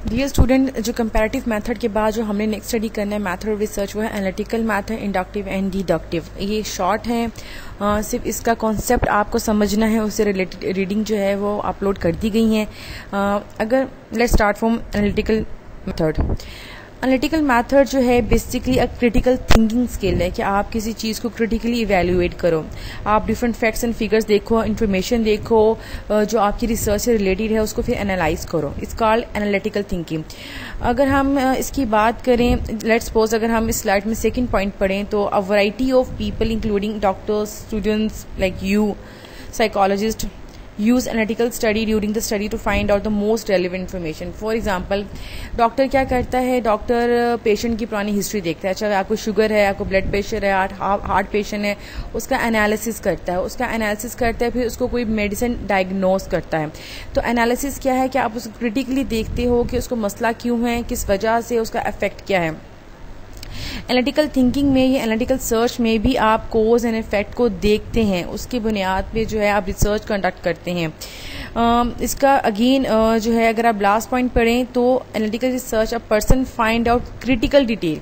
Dear student, जो comparative method के बाद जो हमने नेक्स्ट स्टडी करना है मेथड ऑफ रिसर्च, वो है analytical method, inductive and deductive. ये शॉर्ट है, सिर्फ इसका कॉन्सेप्ट आपको समझना है, उससे रिलेटेड रीडिंग जो है वो अपलोड कर दी गई है। अगर let's start from analytical method. Analytical method जो है बेसिकली एक क्रिटिकल थिंकिंग स्किल है कि आप किसी चीज़ को क्रिटिकली इवेल्युएट करो, आप डिफरेंट फैक्ट्स एंड फिगर्स देखो, इन्फॉर्मेशन देखो जो आपकी रिसर्च से रिलेटेड है, उसको फिर एनालाइज करो। It's called analytical thinking. अगर हम इसकी बात करें, लेट्स सपोज अगर हम इस स्लाइड में सेकंड पॉइंट पढ़ें तो a variety of people including doctors, students like you, psychologist use analytical study during the study to find out the most relevant information. For example, doctor क्या करता है, doctor patient की पुरानी history देखता है। चाहे आपको शुगर है, आपको ब्लड प्रेशर है, हार्ट पेशेंट है, उसका एनालिसिस करता है, फिर उसको कोई मेडिसिन डायग्नोज करता है। तो एनालिसिस क्या है कि आप उसको क्रिटिकली देखते हो कि उसको मसला क्यों है, किस वजह से, उसका इफेक्ट क्या है। एनालिटिकल थिंकिंग में, ये एनालिटिकल सर्च में भी आप कोज एंड इफेक्ट को देखते हैं, उसकी बुनियाद पे जो है आप रिसर्च कंडक्ट करते हैं। इसका अगेन जो है अगर आप लास्ट पॉइंट पढ़ें तो analytical research a person find out critical detail,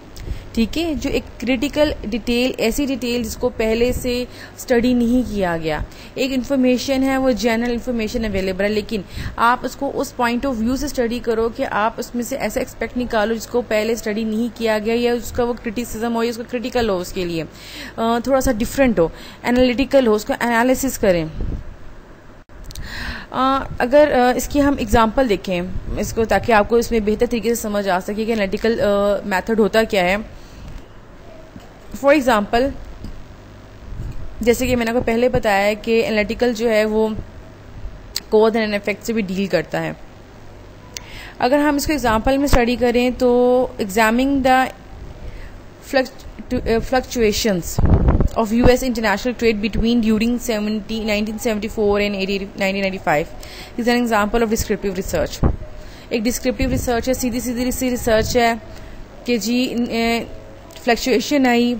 ठीक है, जो एक क्रिटिकल डिटेल, ऐसी डिटेल जिसको पहले से स्टडी नहीं किया गया। एक इन्फॉर्मेशन है वो जनरल इन्फॉर्मेशन अवेलेबल है, लेकिन आप उसको उस पॉइंट ऑफ व्यू से स्टडी करो कि आप उसमें से ऐसा एक्सपेक्ट निकालो जिसको पहले स्टडी नहीं किया गया, या उसका वो क्रिटिसिज्म हो, या उसका क्रिटिकल हो, उसके लिए थोड़ा सा डिफरेंट हो, एनालिटिकल हो, उसको एनालिसिस करें। अगर इसकी हम एग्जांपल देखें इसको, ताकि आपको इसमें बेहतर तरीके से समझ आ सके कि एनालिटिकल मेथड होता क्या है। फॉर एग्जाम्पल, जैसे कि मैंने आपको पहले बताया है कि एनालिटिकल जो है वो कोज एंड इफेक्ट से भी डील करता है। अगर हम इसको एग्जाम्पल में स्टडी करें तो examining the fluctuations of US international trade between during 1974 and 1995 is an example of descriptive research. एक डिस्क्रिप्टिव रिसर्च है, सीधी सी रिसर्च है कि जी फ्लक्चुएशन आई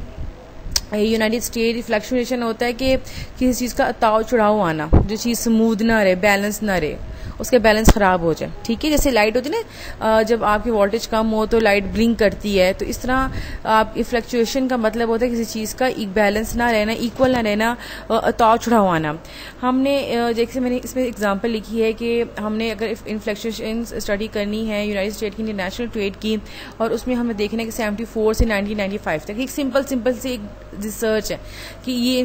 यूनाइटेड स्टेट। फ्लक्चुएशन होता है कि किसी चीज़ का उतार चढ़ाव आना, जो चीज़ स्मूथ ना रहे, बैलेंस ना रहे, उसका बैलेंस खराब हो जाए, ठीक है। जैसे लाइट होती है ना, जब आपकी वोल्टेज कम हो तो लाइट ब्लिंक करती है, तो इस तरह आप फ्लक्चुएशन का मतलब होता है किसी चीज़ का एक बैलेंस ना रहना, इक्वल ना रहना, उतार चढ़ाव आना। हमने जैसे मैंने इसमें एग्जांपल लिखी है कि हमने अगर फ्लक्चुएशन स्टडी करनी है यूनाइटेड स्टेट की इंटरनेशनल ट्रेड की, और उसमें हमें देखना है कि 74 से 1995 तक एक सिंपल सी एक रिसर्च है कि ये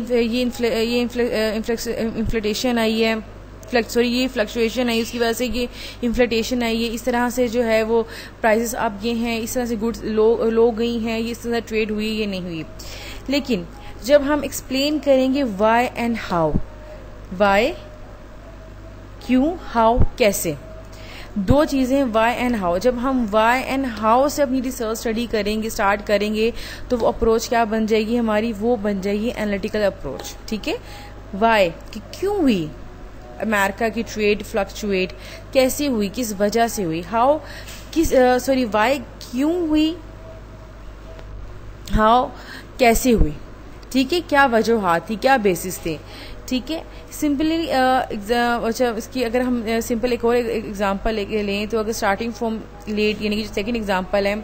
इन्फ्लेटेशन आई है, ये फ्लक्चुएशन आई, उसकी वजह से ये इन्फ्लेटेशन आई है, इस तरह से जो है वो प्राइसेस अब ये हैं, इस तरह से गुड्स लो गई हैं, ये इस तरह ट्रेड हुई, ये नहीं हुई। लेकिन जब हम एक्सप्लेन करेंगे वाई एंड हाउ, वाई क्यों, हाउ कैसे, दो चीज़ें वाई एंड हाउ। जब हम वाई एंड हाउ से अपनी रिसर्च स्टडी करेंगे, स्टार्ट करेंगे, तो वो अप्रोच क्या बन जाएगी हमारी, वो बन जाएगी एनालिटिकल अप्रोच, ठीक है। वाई कि क्यों हुई अमेरिका की ट्रेड फ्लक्चुएट, कैसे हुई, किस वजह से हुई। हाउ वाई क्यों हुई, हाउ कैसे हुई, ठीक है, क्या वजूहात थी, क्या बेसिस थे, ठीक है। सिंपली अच्छा, इसकी अगर हम सिंपल एक और एग्जांपल लें तो अगर स्टार्टिंग फ्रॉम लेट, यानी कि जो सेकेंड एग्जांपल है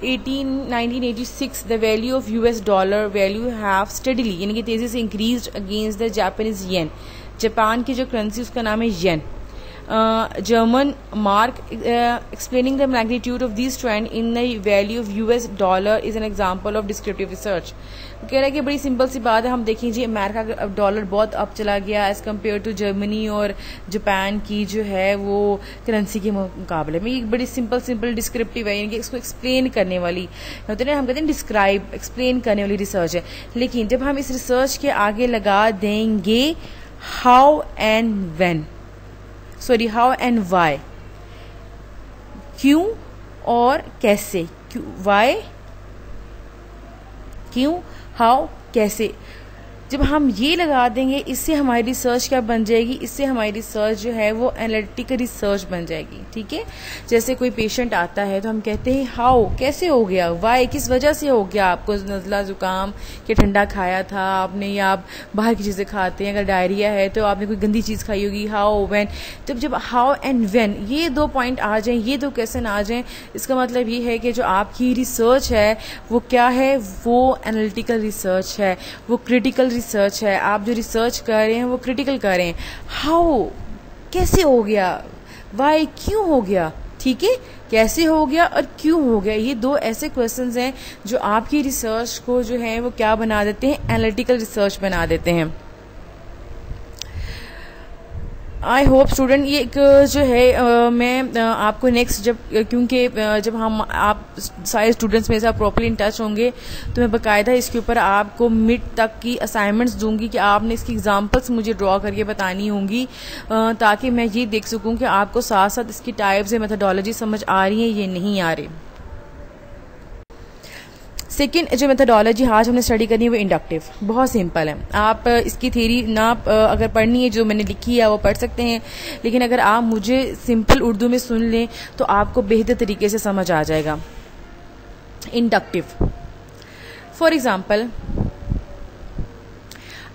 1986, the value of US dollar value have steadily, यानी कि तेजी से increased against the Japanese yen. Japan की जो करेंसी उसका नाम है yen. German mark explaining the magnitude of this trend in the value of US dollar is an example of descriptive research. कह रहा है कि बड़ी सिंपल सी बात है, हम देखें जी अमेरिका का डॉलर बहुत अप चला गया एज कम्पेयर टू जर्मनी और जापान की जो है वो करेंसी के मुकाबले में। ये बड़ी सिंपल डिस्क्रिप्टिव है, यानी कि इसको एक्सप्लेन करने वाली होते हैं, हम कहते हैं डिस्क्राइब, एक्सप्लेन करने वाली रिसर्च है। लेकिन जब हम इस रिसर्च के आगे लगा देंगे हाउ एंड वाई, क्यों और कैसे, वाई क्यों, हाउ कैसे, जब हम ये लगा देंगे, इससे हमारी रिसर्च क्या बन जाएगी, इससे हमारी रिसर्च जो है वो एनालिटिकल रिसर्च बन जाएगी। ठीक है, जैसे कोई पेशेंट आता है तो हम कहते हैं हाउ, कैसे हो गया, वाई, किस वजह से हो गया, आपको नज़ला जुकाम के ठंडा खाया था आपने, या आप बाहर की चीज़ें खाते हैं, अगर डायरिया है तो आपने कोई गंदी चीज़ खाई होगी, हाउ, व्हेन। तो जब हाउ एंड व्हेन ये 2 पॉइंट आ जाएं, ये 2 क्वेश्चन आ जाएं, इसका मतलब ये है कि जो आपकी रिसर्च है वो क्या है, वो एनालिटिकल रिसर्च है, वो क्रिटिकल रिसर्च है। आप जो रिसर्च कर रहे हैं वो क्रिटिकल कर रहे हैं। हाउ, कैसे हो गया, वाई, क्यों हो गया। ठीक है, कैसे हो गया और क्यों हो गया, ये 2 ऐसे क्वेश्चंस हैं जो आपकी रिसर्च को जो है वो क्या बना देते हैं, एनालिटिकल रिसर्च बना देते हैं। आई होप स्टूडेंट ये एक जो है मैं आपको नेक्स्ट क्योंकि जब हम आप सारे स्टूडेंट्स मेरे साथ प्रॉपर्ली इन टच होंगे तो मैं बाकायदा इसके ऊपर आपको मिड तक की असाइनमेंट्स दूंगी कि आपने इसकी एग्जांपल्स मुझे ड्रॉ करके बतानी होंगी, ताकि मैं ये देख सकूं कि आपको साथ साथ इसकी टाइप्स या मेथोडोलॉजी समझ आ रही है, ये नहीं आ रही। सेकेंड जो मेथोडोलॉजी आज हमने स्टडी करनी है वो इंडक्टिव, बहुत सिंपल है। आप इसकी थ्योरी ना अगर पढ़नी है जो मैंने लिखी है वो पढ़ सकते हैं, लेकिन अगर आप मुझे सिंपल उर्दू में सुन लें तो आपको बेहतर तरीके से समझ आ जाएगा। इंडक्टिव, फॉर एग्जाम्पल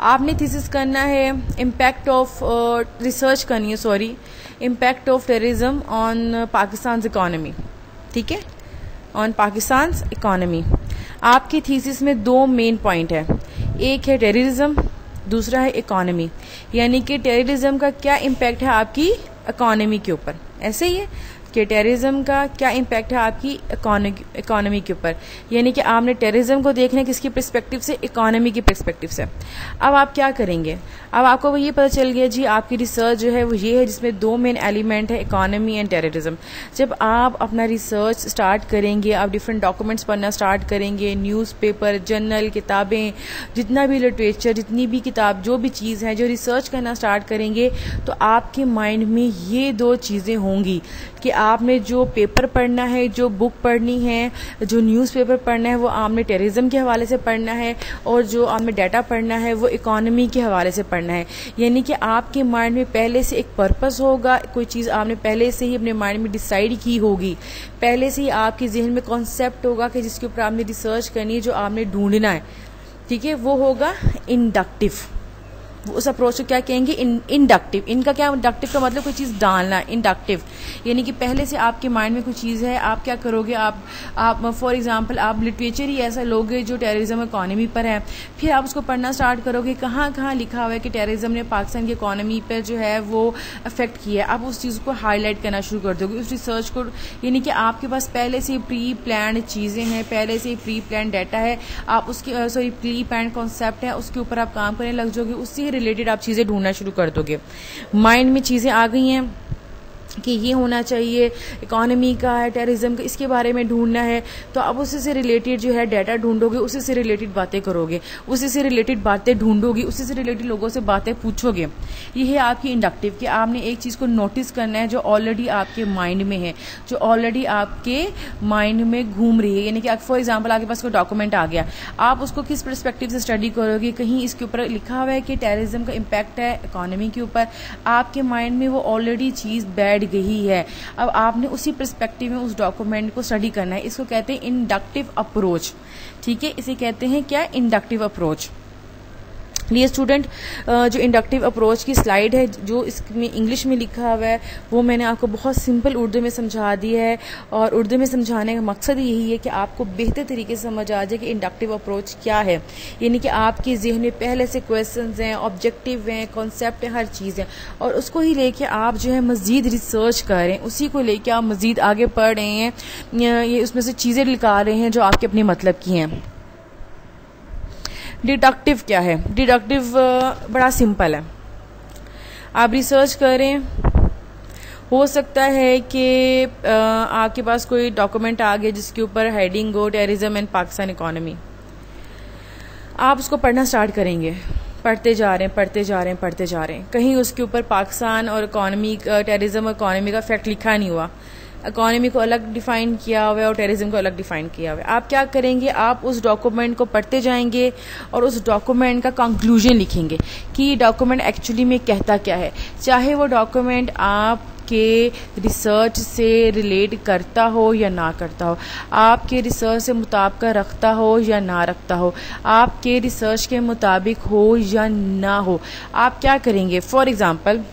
आपने थीसिस करना है, इम्पैक्ट ऑफ रिसर्च करनी है, sorry, impact of terrorism on Pakistan economy. ठीक है, ऑन पाकिस्तान इकोनॉमी। आपकी थीसिस में 2 मेन पॉइंट है, एक है टेररिज्म, दूसरा है इकोनॉमी, यानी कि टेररिज्म का क्या इम्पैक्ट है आपकी इकोनॉमी के ऊपर। ऐसे ही है कि टेररिज्म का क्या इम्पैक्ट है आपकी इकोनॉमी के ऊपर, यानी कि आपने टेररिज्म को देखना है किसकी पर्सपेक्टिव से, इकोनॉमी की पर्सपेक्टिव से। अब आप क्या करेंगे, अब आपको वो ये पता चल गया जी आपकी रिसर्च जो है वो ये है जिसमें 2 मेन एलिमेंट है, इकोनॉमी एंड टेररिज्म। जब आप अपना रिसर्च स्टार्ट करेंगे, आप डिफरेंट डॉक्यूमेंट्स पढ़ना स्टार्ट करेंगे, न्यूज़पेपर, जर्नल, किताबें, जितना भी लिटरेचर, जितनी भी किताब, जो भी चीज़ है, जो रिसर्च करना स्टार्ट करेंगे तो आपके माइंड में ये 2 चीज़ें होंगी कि आपने जो पेपर पढ़ना है, जो बुक पढ़नी है, जो न्यूज़पेपर पढ़ना है वो आपने टेररिज्म के हवाले से पढ़ना है, और जो आपने डाटा पढ़ना है वो इकोनॉमी के हवाले से पढ़ना है। यानी कि आपके माइंड में पहले से एक पर्पस होगा, कोई चीज़ आपने पहले से ही अपने माइंड में डिसाइड की होगी, पहले से ही आपके जहन में कॉन्सेप्ट होगा कि जिसके ऊपर आपने रिसर्च करनी है, जो आपने ढूंढना है। ठीक है, वो होगा इंडक्टिव। उस अप्रोच को क्या कहेंगे, इंडक्टिव। इनका क्या, इंडक्टिव का मतलब कोई चीज़ डालना, इंडक्टिव यानी कि पहले से आपके माइंड में कोई चीज़ है, आप क्या करोगे, आप फॉर एग्जांपल आप लिटरेचर ही ऐसा लोगे जो टेररिज्म इकोनॉमी पर है, फिर आप उसको पढ़ना स्टार्ट करोगे, कहाँ कहाँ लिखा हुआ है कि टेररिज्म ने पाकिस्तान की इकोनॉमी पर जो है वो अफेक्ट किया है, आप उस चीज़ को हाईलाइट करना शुरू कर दोगे, उस रिसर्च को। यानी कि आपके पास पहले से प्री प्लान चीज़ें हैं, पहले से प्री प्लान डाटा है, आप उसके प्री प्लान कॉन्सेप्ट है, उसके ऊपर आप काम करने लग जाओगे, उससे रिलेटेड आप चीजें ढूंढना शुरू कर दोगे। माइंड में चीजें आ गई हैं कि ये होना चाहिए, इकोनॉमी का है, टेररिज्म का, इसके बारे में ढूंढना है, तो अब उसी से रिलेटेड जो है डाटा ढूंढोगे, उसी से रिलेटेड बातें करोगे, उसी से रिलेटेड बातें ढूंढोगे, उसी से रिलेटेड लोगों से बातें पूछोगे। ये है आपकी इंडक्टिव कि आपने एक चीज़ को नोटिस करना है जो ऑलरेडी आपके माइंड में है, जो ऑलरेडी आपके माइंड में घूम रही है। यानी कि फॉर एग्जाम्पल आपके पास कोई डॉक्यूमेंट आ गया, आप उसको किस परस्पेक्टिव से स्टडी करोगे, कहीं इसके ऊपर लिखा हुआ है कि टेररिज्म का इम्पैक्ट है इकोनॉमी के ऊपर, आपके माइंड में वो ऑलरेडी चीज़ बैठ गई है, अब आपने उसी पर्सपेक्टिव में उस डॉक्यूमेंट को स्टडी करना है। इसको कहते हैं इंडक्टिव अप्रोच। ठीक है, इसे कहते हैं क्या, इंडक्टिव अप्रोच। ये स्टूडेंट जो इंडक्टिव अप्रोच की स्लाइड है जो इसमें इंग्लिश में लिखा हुआ है वो मैंने आपको बहुत सिंपल उर्दू में समझा दी है, और उर्दू में समझाने का मकसद यही है कि आपको बेहतर तरीके से समझ आ जाए कि इंडक्टिव अप्रोच क्या है। यानी कि आपके जहन में पहले से क्वेश्चंस हैं, ऑब्जेक्टिव हैं, कॉन्सेप्ट है, हर चीज़ है, और उसको ही लेके आप जो है मजीद रिसर्च कर रहे हैं, उसी को लेके आप मजीद आगे पढ़ रहे हैं, ये उसमें से चीज़ें निकाल रहे हैं जो आपके अपने मतलब की हैं। डिडक्टिव क्या है, डिडक्टिव बड़ा सिंपल है। आप रिसर्च करें, हो सकता है कि आपके पास कोई डॉक्यूमेंट आ गया जिसके ऊपर हेडिंग हो टेररिज्म एंड पाकिस्तान इकोनॉमी, आप उसको पढ़ना स्टार्ट करेंगे, पढ़ते जा रहे हैं, पढ़ते जा रहे हैं, पढ़ते जा रहे हैं, कहीं उसके ऊपर पाकिस्तान और इकोनॉमी, टेररिज्म और इकोनॉमी का फैक्ट लिखा नहीं हुआ, इकोनॉमी को अलग डिफाइन किया हुआ है और टेररिज्म को अलग डिफाइन किया हुआ है। आप क्या करेंगे, आप उस डॉक्यूमेंट को पढ़ते जाएंगे और उस डॉक्यूमेंट का कंक्लूजन लिखेंगे कि डॉक्यूमेंट एक्चुअली में कहता क्या है, चाहे वो डॉक्यूमेंट आप के रिसर्च से रिलेट करता हो या ना करता हो, आपके रिसर्च से मुताबिक रखता हो या ना रखता हो, आपके रिसर्च के मुताबिक हो या ना हो। आप क्या करेंगे, फॉर एग्जांपल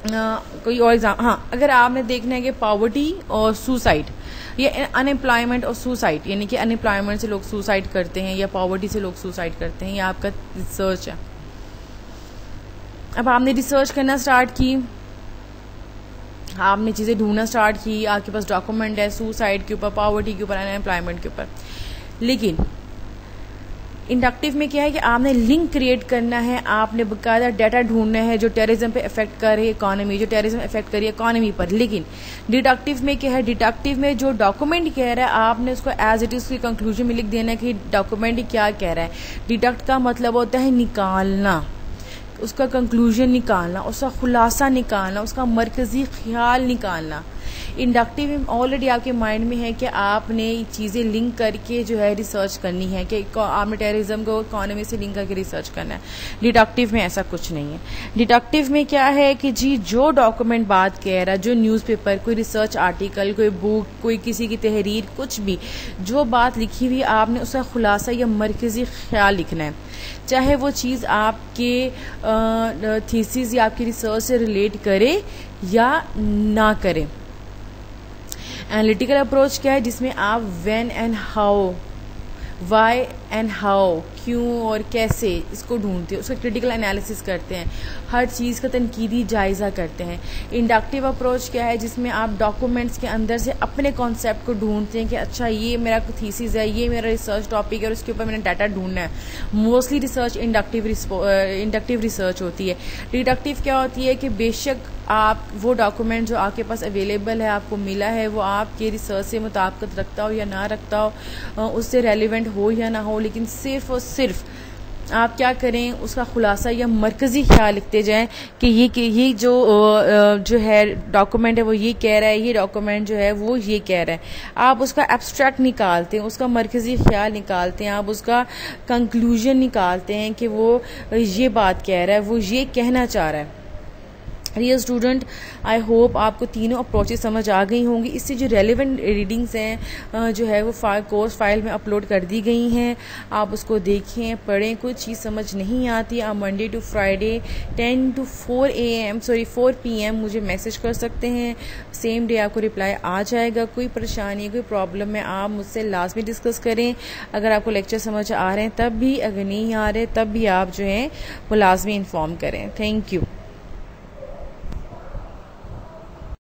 कोई और एग्जाम, हाँ, अगर आपने देखना है कि पॉवर्टी और सुसाइड या अनएम्प्लॉयमेंट और सुसाइड, यानी कि अनएम्प्लॉयमेंट से लोग सुसाइड करते हैं या पॉवर्टी से लोग सुसाइड करते हैं, ये आपका रिसर्च है। अब आपने रिसर्च करना स्टार्ट की, आपने चीज़ें ढूंढना स्टार्ट की, आपके पास डॉक्यूमेंट है सुसाइड के ऊपर, पॉवर्टी के ऊपर, अनएम्प्लॉयमेंट के ऊपर, लेकिन इंडक्टिव में क्या है कि आपने लिंक क्रिएट करना है, आपने बकायदा डाटा ढूंढना है जो टेररिज्म पे इफेक्ट कर रही है इकोनॉमी, जो टेररिज्म इफेक्ट कर रही है इकोनॉमी पर। लेकिन डिडक्टिव में क्या है, डिडक्टिव में जो डॉक्यूमेंट कह रहा है आपने उसको एज इट इज उसके कंक्लूजन में लिख देना है कि डॉक्यूमेंट क्या कह रहा है। डिडक्ट का मतलब होता है निकालना, उसका कंक्लूजन निकालना, उसका खुलासा निकालना, उसका मरकजी ख्याल निकालना। इंडक्टिव में ऑलरेडी आपके माइंड में है कि आपने चीज़ें लिंक करके जो है रिसर्च करनी है, कि आपने टेररिज्म को इकोनॉमी से लिंक करके रिसर्च करना है। डिडक्टिव में ऐसा कुछ नहीं है। डिडक्टिव में क्या है कि जी जो डॉक्यूमेंट बात कह रहा है, जो न्यूज़पेपर, कोई रिसर्च आर्टिकल, कोई बुक, कोई किसी की तहरीर, कुछ भी जो बात लिखी हुई आपने उसका खुलासा या मरकजी ख्याल लिखना है, चाहे वो चीज़ आपके थीसिस या आपकी रिसर्च से रिलेट करे या ना करे। एनालिटिकल अप्रोच क्या है, जिसमें आप when and how, why and how, क्यों और कैसे इसको ढूंढते हैं, उसका क्रिटिकल एनालिसिस करते हैं, हर चीज़ का तनकीदी जायज़ा करते हैं। इंडक्टिव अप्रोच क्या है, जिसमें आप डॉक्यूमेंट्स के अंदर से अपने कॉन्सेप्ट को ढूंढते हैं कि अच्छा ये मेरा थीसिस है, ये मेरा रिसर्च टॉपिक है और उसके ऊपर मैंने डाटा ढूंढना है। मोस्टली रिसर्च इंडक्टिव रिसर्च होती है। डिडक्टिव क्या होती है कि बेशक आप वो डॉक्यूमेंट जो आपके पास अवेलेबल है, आपको मिला है, वो आपके रिसर्च से मुताबिकत रखता हो या ना रखता हो, उससे रेलिवेंट हो या ना हो, लेकिन सिर्फ और सिर्फ आप क्या करें, उसका खुलासा या मरकजी ख्याल लिखते जाएं कि ये जो है डॉक्यूमेंट है वो ये कह रहा है, ये डॉक्यूमेंट जो है वो ये कह रहा है। आप उसका एब्स्ट्रैक्ट निकालते हैं, उसका मरकजी ख्याल निकालते हैं, आप उसका कंक्लूजन निकालते हैं कि वो ये बात कह रहा है, वो ये कहना चाह रहा है। डियर स्टूडेंट, आई होप आपको तीनों अप्रोचेस समझ आ गई होंगी। इससे जो रेलिवेंट रीडिंग्स हैं जो है वो कोर्स फाइल में अपलोड कर दी गई हैं, आप उसको देखें, पढ़ें। कोई चीज़ समझ नहीं आती, आप Monday to Friday 10 to 4 PM मुझे मैसेज कर सकते हैं, सेम डे आपको रिप्लाई आ जाएगा। कोई परेशानी, कोई प्रॉब्लम है, आप मुझसे लाजमी डिस्कस करें। अगर आपको लेक्चर समझ आ रहे हैं तब भी, अगर नहीं आ रहे तब भी आप जो है वो लाजमी इन्फॉर्म करें। Thank you.